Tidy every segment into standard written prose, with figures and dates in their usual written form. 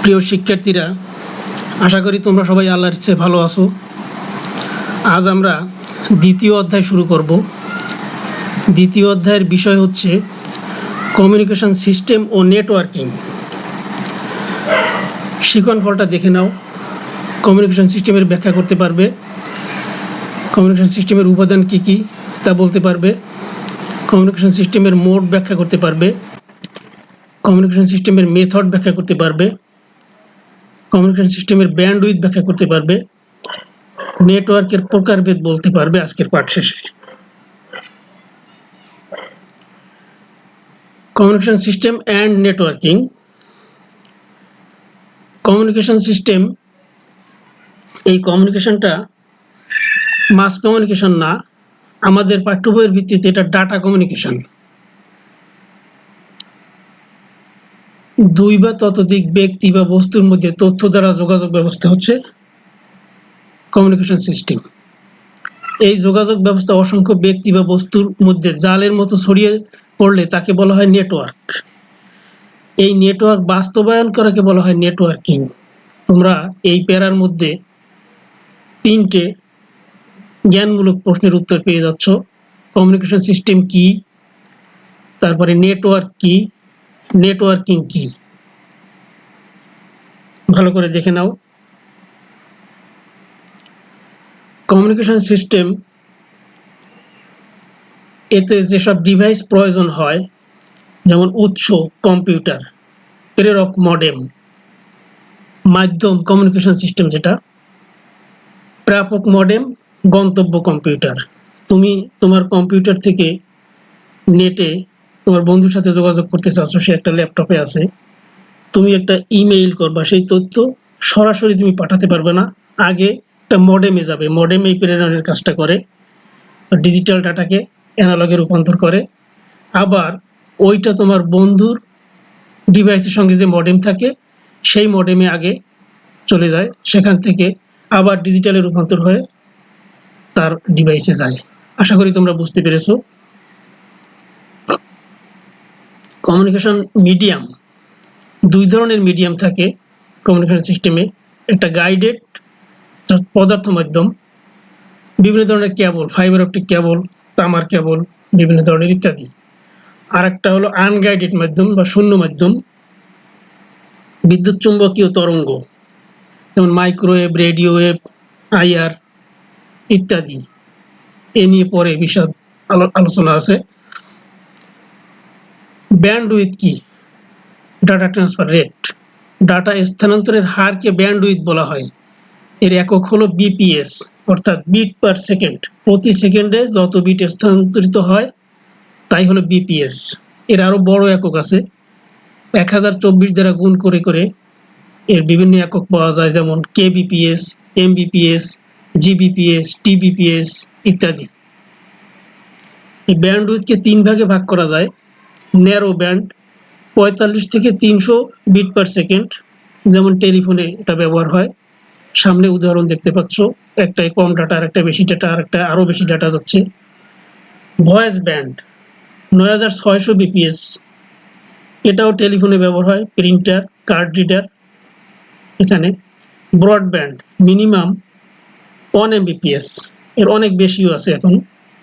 প্রিয় শিক্ষার্থীরা, আশা করি তোমরা সবাই আল্লাহর ইচ্ছায় ভালো আছো। আজ আমরা দ্বিতীয় অধ্যায় শুরু করব। দ্বিতীয় অধ্যায়ের বিষয় হচ্ছে কমিউনিকেশন সিস্টেম ও নেটওয়ার্কিং। শিখন ফলটা দেখে নাও। কমিউনিকেশন সিস্টেমের ব্যাখ্যা করতে পারবে, কমিউনিকেশন সিস্টেমের উপাদান কী কী তা বলতে পারবে, কমিউনিকেশন সিস্টেমের মোড ব্যাখ্যা করতে পারবে, কমিউনিকেশন সিস্টেমের মেথড ব্যাখ্যা করতে পারবে, কমিউনিকেশন সিস্টেমের ব্যান্ডউইথ ব্যাখ্যা করতে পারবে, নেটওয়ার্কের প্রকারভেদ বলতে পারবে আজকের পাঠ শেষে। Communication system and networking. Communication system, এই কমিউনিকেশনটা মাস কমিউনিকেশন না, আমাদের পাঠ্য বইয়ের ভিত্তিতে এটা ডাটা কমিউনিকেশন। দুই বা ততোধিক ব্যক্তি বা বস্তুর মধ্যে তথ্য দ্বারা যোগাযোগ ব্যবস্থা হচ্ছে কমিউনিকেশন সিস্টেম। এই যোগাযোগ ব্যবস্থা অসংখ্য ব্যক্তি বা বস্তুর মধ্যে জালের মতো ছড়িয়ে পড়লে তাকে বলা হয় নেটওয়ার্ক। এই নেটওয়ার্ক বাস্তবায়ন করাকে বলা হয় নেটওয়ার্কিং। তোমরা এই প্যারার মধ্যে 3টে জ্ঞানমূলক প্রশ্নের উত্তর পেয়ে যাচ্ছ। কমিউনিকেশন সিস্টেম কি, তারপরে নেটওয়ার্ক কি, নেটওয়ার্কিং কি, ভালো করে দেখে নাও। কমিউনিকেশন সিস্টেম, এতে যেসব ডিভাইস প্রয়োজন হয়, যেমন উৎস কম্পিউটার, প্রেরক মডেম, মাধ্যম কমিউনিকেশন সিস্টেম যেটা, প্রাপক মডেম, গন্তব্য কম্পিউটার। তুমি তোমার কম্পিউটার থেকে নেটে তোমার বন্ধুর সাথে যোগাযোগ করতে চাচ্ছ, সে একটা ল্যাপটপে আছে, তুমি একটা ইমেইল করবা, সেই তথ্য সরাসরি তুমি পাঠাতে পারবে না, আগে একটা মডেমে যাবে। মডেম এই প্রেরণের কাজটা করে, ডিজিটাল ডাটাকে অ্যানালগে রূপান্তর করে। আবার ওইটা তোমার বন্ধুর ডিভাইসের সঙ্গে যে মডেম থাকে সেই মডেমে আগে চলে যায়, সেখান থেকে আবার ডিজিটালে রূপান্তর হয়ে তার ডিভাইসে যায়। আশা করি তোমরা বুঝতে পেরেছো। কমিউনিকেশন মিডিয়াম, দুই ধরনের মিডিয়াম থাকে কমিউনিকেশন সিস্টেমে। একটা গাইডেড পদার্থ মাধ্যম, বিভিন্ন ধরনের কেবল, ফাইবার অপটিক কেবল, তামার কেবল, বিভিন্ন ধরনের ইত্যাদি। আর একটা হলো আনগাইডেড মাধ্যম বা শূন্য মাধ্যম, বিদ্যুৎ চুম্বকীয় তরঙ্গ, যেমন মাইক্রোওয়েভ, রেডিও ওয়েভ, আইআর ইত্যাদি। এ নিয়ে পরে বিশদ আলোচনা আছে। ব্যান্ডউইথ কি? ডাটা ট্রান্সফার রেট, ডাটা স্থানান্তরের হারকে ব্যান্ডউইথ বলা হয়। এর একক হলো বিপিএস, অর্থাৎ বিট পার সেকেন্ড। প্রতি সেকেন্ডে যত বিট স্থানান্তরিত হয় তাই হলো বিপিএস। এর আরো বড় একক আছে, 1024 দ্বারা গুণ করে করে এর বিভিন্ন একক পাওয়া যায়, যেমন কেবিপিএস, এমবিপিএস, জিবিপিএস, টিবিপিএস ইত্যাদি। এই ব্যান্ডউইথকে 3 ভাগে ভাগ করা যায়। ন্যারো ব্যান্ড 45 থেকে 300 বিট পার সেকেন্ড, যেমন টেলিফোনে এটা ব্যবহার হয়। সামনে উদাহরণ দেখতে পাচ্ছ, একটাই কম ডাটা, আর একটা বেশি ডাটা, আর একটা আরো বেশি ডাটা যাচ্ছে। ভয়েস ব্যান্ড 9600 বিপিএস, এটাও টেলিফোনে ব্যবহার হয়, প্রিন্টার, কার্ড রিডার। এখানে ব্রডব্যান্ড মিনিমাম 1 এমবিপিএস, এর অনেক বেশিও আছে এখন,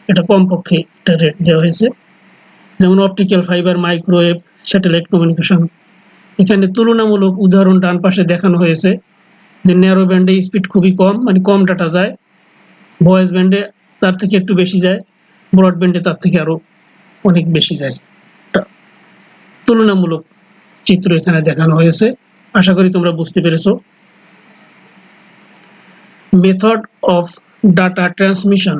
এটা কমপক্ষে এটা রেট দেওয়া হয়েছে। যেমন optical fibre, microwave, satellite communication. এখানে তুলনামূলক উদাহরণ ডান পাশে দেখানো হয়েছে যে ন্যারো ব্যান্ডে স্পিড খুবই কম, মানে কম ডাটা যায়, ভয়েস ব্যান্ডে তার থেকে একটু বেশি যায়, ব্রডব্যান্ডে তার থেকে আরো অনেক বেশি যায়। তুলনামূলক চিত্র এখানে দেখানো হয়েছে। আশা করি তোমরা বুঝতে পেরেছো। Method of data transmission,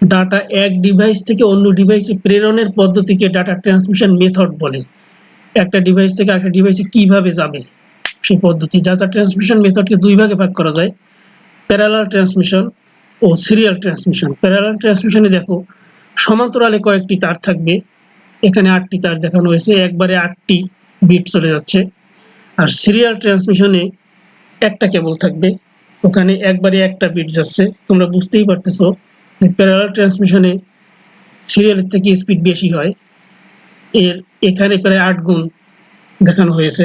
data এক ডিভাইস থেকে অন্য ডিভাইসে প্রেরণের পদ্ধতিকে ডাটা ট্রান্সমিশন মেথড বলে। একটা ডিভাইস থেকে আরেকটা ডিভাইসে কিভাবে যাবে সেই পদ্ধতি। ডাটা ট্রান্সমিশন মেথডকে 2 ভাগে ভাগ করা যায়, প্যারালাল ট্রান্সমিশন ও সিরিয়াল ট্রান্সমিশন। প্যারালাল ট্রান্সমিশনে দেখো সমান্তরালে কয়েকটি তার থাকবে, এখানে 8টি তার দেখানো হয়েছে, একবারে 8টি বিট চলে যাচ্ছে। আর সিরিয়াল ট্রান্সমিশনে একটা কেবল থাকবে, ওখানে একবারে একটা বিট যাচ্ছে। তোমরা বুঝতেই পারতেছো যে প্যারালাল ট্রান্সমিশনে সিরিয়ালের থেকে স্পিড বেশি হয়, এর এখানে প্রায় 8 গুণ দেখানো হয়েছে।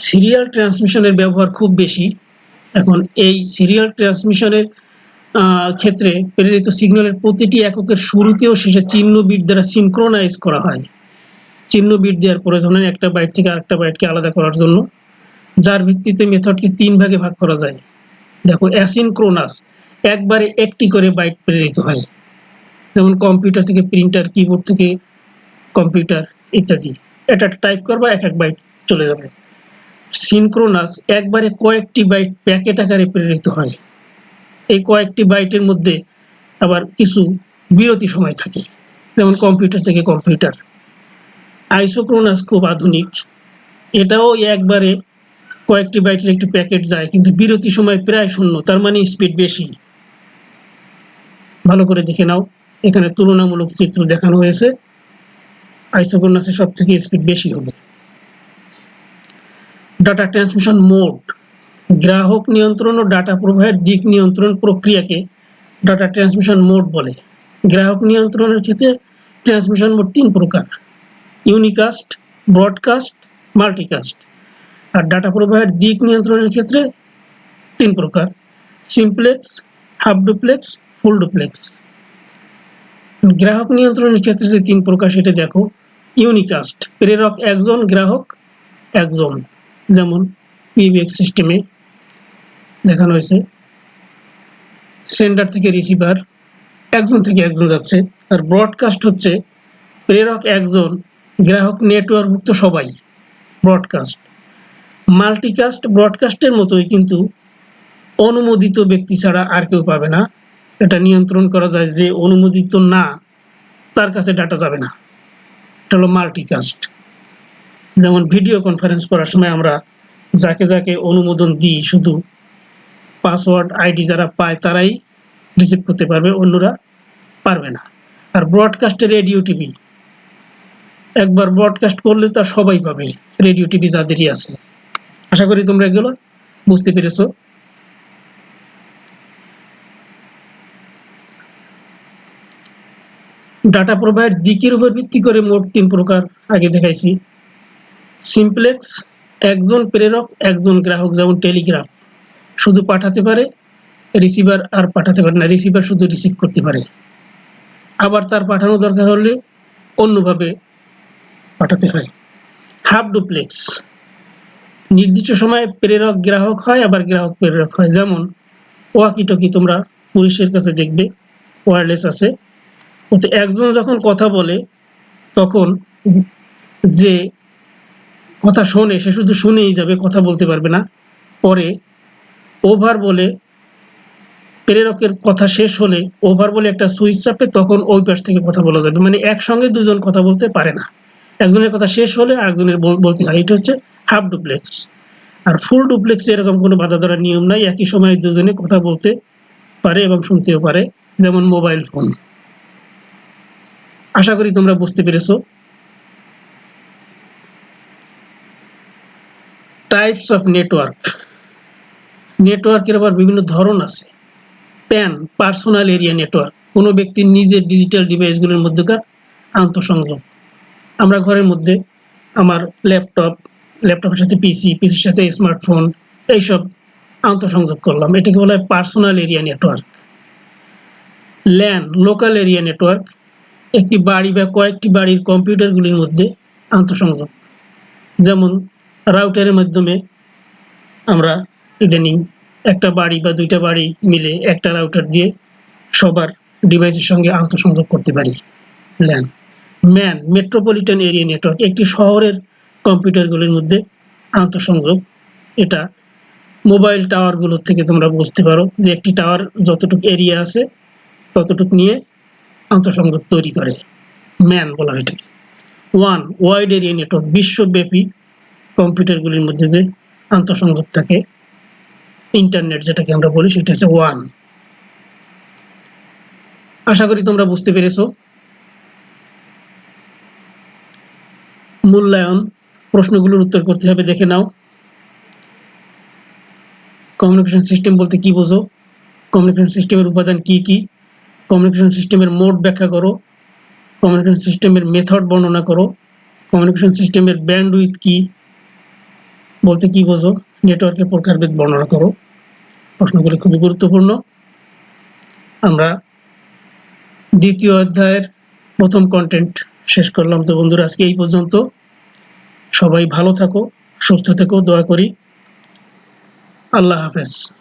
সিরিয়াল ট্রান্সমিশনের ব্যবহার খুব বেশি। এখন এই সিরিয়াল ট্রান্সমিশনের ক্ষেত্রে প্রেরিত সিগন্যালের প্রতিটি এককের শুরুতে ও শেষে চিহ্ন বিট দ্বারা সিনক্রোনাইজ করা হয়। চিহ্ন বিট দেওয়ার প্রয়োজন হয় একটা বাইট থেকে আরেকটা বাইটকে আলাদা করার জন্য, যার ভিত্তিতে মেথডকে 3 ভাগে ভাগ করা যায়। দেখো, অ্যাসিনক্রোনাস, একবারে একটি করে বাইট প্রেরিত হয়, যেমন কম্পিউটার থেকে প্রিন্টার, কিবোর্ড থেকে কম্পিউটার ইত্যাদি। এটা টাইপ করবা, এক এক বাইট চলে যাবে। সিনক্রোনাস, একবারে কয়েকটি বাইট প্যাকেট আকারে প্রেরিত হয়। এই কয়েকটি বাইটের মধ্যে আবার কিছু বিরতি সময় থাকে, যেমন কম্পিউটার থেকে কম্পিউটার। আইসোক্রোনাস খুব আধুনিক, এটাও একবারে কয়েকটি বাইটের একটি প্যাকেট যায়, কিন্তু বিরতি সময় প্রায় শূন্য, তার মানে স্পিড বেশি। ভালো করে দেখে নাও, এখানে তুলনামূলক চিত্র দেখানো হয়েছে। আইসোক্রোনাসে সব থেকে স্পিড বেশি হবে। ডাটা ট্রান্সমিশন মোড, গ্রাহক নিয়ন্ত্রণ ও ডাটা প্রবাহের দিক নিয়ন্ত্রণ প্রক্রিয়াকে ডাটা ট্রান্সমিশন মোড বলে। গ্রাহক নিয়ন্ত্রণের ক্ষেত্রে ট্রান্সমিশন মোড 3 প্রকার: ইউনিকাস্ট, ব্রডকাস্ট, মাল্টিকাস্ট। আর ডাটা প্রবাহের দিক নিয়ন্ত্রণের ক্ষেত্রে 3 প্রকার: simplex, half duplex, full duplex. গ্রাহক নিয়ন্ত্রণের ক্ষেত্রে যে 3 প্রকার সেটা দেখো। ইউনিকাস্ট, প্রেরক একজন, গ্রাহক একজন, যেমন পিবিএক্স সিস্টেমে দেখানো হয়েছে। সেন্ডার থেকে রিসিভার, একজন থেকে একজন যাচ্ছে। আর ব্রডকাস্ট হচ্ছে প্রেরক একজন, গ্রাহক নেটওয়ার্কভুক্ত সবাই, ব্রডকাস্ট। মাল্টিকাস্ট ব্রডকাস্টের মতোই, কিন্তু অনুমোদিত ব্যক্তি ছাড়া আর কেউ পাবে না। এটা নিয়ন্ত্রণ করা যায়, যে অনুমোদিত না তার কাছে ডাটা যাবে না। এটা হলো মাল্টিকাস্ট। যেমন ভিডিও কনফারেন্স করার সময় আমরা যাকে যাকে অনুমোদন দিই, শুধু পাসওয়ার্ড আইডি যারা পায় তারাই রিসিভ করতে পারবে, অন্যরা পারবে না। আর ব্রডকাস্টে রেডিও টিভি, একবার ব্রডকাস্ট করলে তা সবাই পাবে, রেডিও টিভি যাদেরই আছে। আশা করি তোমরা এগুলো বুঝতে পেরেছো। ডাটা প্রবাহের দিকের উপর ভিত্তি করে মোট 3 প্রকার আগে দেখাইছি। সিমপ্লেক্স, একজন প্রেরক একজন গ্রাহক, যেমন টেলিগ্রাফ, শুধু পাঠাতে পারে, রিসিভার আর পাঠাতে পারে না, রিসিভার শুধু রিসিভ করতে পারে। আবার তার পাঠানো দরকার হলে অন্যভাবে পাঠাতে হয়। হাফ ডুপ্লেক্স, নির্দিষ্ট সময়ে প্রেরক গ্রাহক হয়, আবার গ্রাহক প্রেরক হয়, যেমন ওয়াকিটকি তোমরা পুলিশের কাছে দেখবে ওয়্যারলেস আছে, ওতে একজন যখন কথা বলে তখন যে কথা শোনে সে শুধু শুনেই যাবে, কথা বলতে পারবে না। পরে ওভার বলে, প্রেরকের কথা শেষ হলে ওভার বলে একটা সুইচ চাপে, তখন ওই পাশ থেকে কথা বলা যাবে। মানে একসঙ্গে দুজন কথা বলতে পারে না, একজনের কথা শেষ হলে আরেকজনের বলতে হয়। এটা হচ্ছে হাফ ডুপ্লেক্স। আর ফুল ডুপ্লেক্সে এরকম কোনো বাধা ধরার নিয়ম নাই, একই সময়ে দুজনে কথা বলতে পারে এবং শুনতেও পারে, যেমন মোবাইল ফোন। আশা করি তোমরা বুঝতে পেরেছো। টাইপস অফ নেটওয়ার্ক, নেটওয়ার্কের আবার বিভিন্ন ধরন আছে। প্যান, পার্সোনাল এরিয়া নেটওয়ার্ক, কোনো ব্যক্তির নিজের ডিজিটাল ডিভাইসগুলোর মধ্যকার আন্তঃসংযোগ। আমরা ঘরের মধ্যে আমার ল্যাপটপের সাথে পিসি, পিসির সাথে স্মার্টফোন, এইসব আন্তঃসংযোগ করলাম, এটাকে বলা হয় personal area network. LAN, local area network, একটি বাড়ি বা কয়েকটি বাড়ির কম্পিউটারগুলির মধ্যে আন্তঃসংযোগ, যেমন রাউটারের মাধ্যমে আমরা ইদানিং একটা বাড়ি বা দুইটা বাড়ি মিলে একটা রাউটার দিয়ে সবার ডিভাইসের সঙ্গে আন্তঃসংযোগ করতে পারি, LAN. Man, metropolitan area network, একটি শহরের কম্পিউটারগুলির মধ্যে আন্তঃসংযোগ। এটা মোবাইল টাওয়ারগুলোর থেকে তোমরা বুঝতে পারো যে একটি টাওয়ার যতটুকু এরিয়া আছে ততটুকু নিয়ে আন্তঃসংযোগ তৈরি করে, ম্যান বলা হয় এটাকে। ওয়ান, ওয়াইড এরিয়া নেটওয়ার্ক, বিশ্বব্যাপী কম্পিউটারগুলির মধ্যে যে আন্তঃসংযোগ থাকে, ইন্টারনেট যেটাকে আমরা বলি, সেটা হচ্ছে ওয়ান। আশা করি তোমরা বুঝতে পেরেছো। মূল্যায়ন, প্রশ্নগুলোর উত্তর করতে হবে, দেখে নাও। কমিউনিকেশন সিস্টেম বলতে কি বোঝো? কমিউনিকেশন সিস্টেমের উপাদান কি কি? কমিউনিকেশন সিস্টেমের মোড ব্যাখ্যা করো। কমিউনিকেশন সিস্টেমের মেথড বর্ণনা করো। কমিউনিকেশন সিস্টেমের ব্যান্ডউইথ কি? বলতে কি বোঝো? নেটওয়ার্কের প্রকারভেদ বর্ণনা করো। প্রশ্নগুলি খুবই গুরুত্বপূর্ণ। আমরা দ্বিতীয় অধ্যায়ের প্রথম কন্টেন্ট শেষ করলাম। তো বন্ধুরা, আজকে এই পর্যন্ত। সবাই ভালো থাকো, সুস্থ থেকো, দোয়া করি। আল্লাহ হাফেজ।